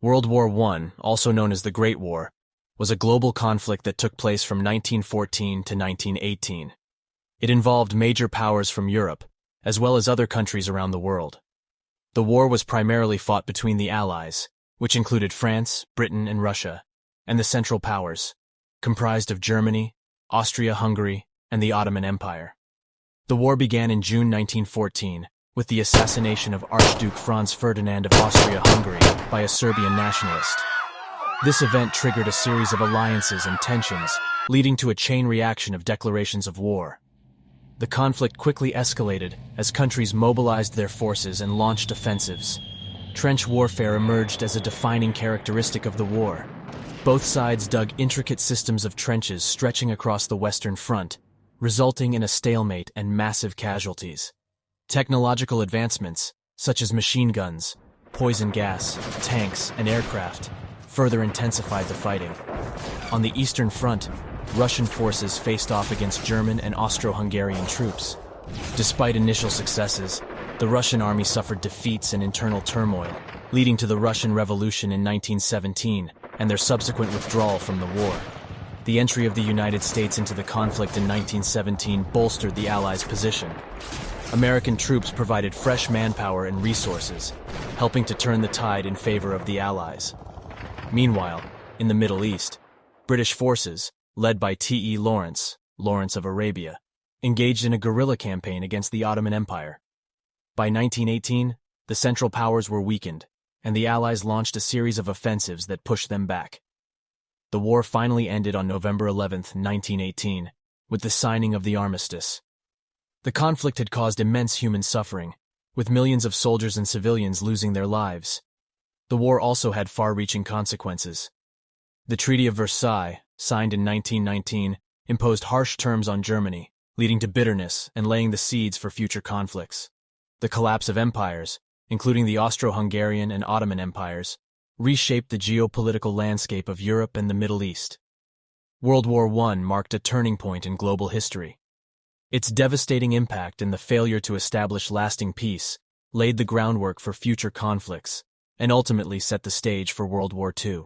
World War I, also known as the Great War, was a global conflict that took place from 1914 to 1918. It involved major powers from Europe, as well as other countries around the world. The war was primarily fought between the Allies, which included France, Britain, and Russia, and the Central Powers, comprised of Germany, Austria-Hungary, and the Ottoman Empire. The war began in June 1914 with the assassination of Archduke Franz Ferdinand of Austria-Hungary by a Serbian nationalist. This event triggered a series of alliances and tensions, leading to a chain reaction of declarations of war. The conflict quickly escalated as countries mobilized their forces and launched offensives. Trench warfare emerged as a defining characteristic of the war. Both sides dug intricate systems of trenches stretching across the Western Front, resulting in a stalemate and massive casualties. Technological advancements, such as machine guns, poison gas, tanks, and aircraft, further intensified the fighting. On the Eastern Front, Russian forces faced off against German and Austro-Hungarian troops. Despite initial successes, the Russian army suffered defeats and internal turmoil, leading to the Russian Revolution in 1917 and their subsequent withdrawal from the war. The entry of the United States into the conflict in 1917 bolstered the Allies' position. American troops provided fresh manpower and resources, helping to turn the tide in favor of the Allies. Meanwhile, in the Middle East, British forces, led by T.E. Lawrence of Arabia, engaged in a guerrilla campaign against the Ottoman Empire. By 1918, the Central Powers were weakened, and the Allies launched a series of offensives that pushed them back. The war finally ended on November 11, 1918, with the signing of the armistice. The conflict had caused immense human suffering, with millions of soldiers and civilians losing their lives. The war also had far-reaching consequences. The Treaty of Versailles, signed in 1919, imposed harsh terms on Germany, leading to bitterness and laying the seeds for future conflicts. The collapse of empires, including the Austro-Hungarian and Ottoman empires, reshaped the geopolitical landscape of Europe and the Middle East. World War I marked a turning point in global history. Its devastating impact and the failure to establish lasting peace laid the groundwork for future conflicts and ultimately set the stage for World War II.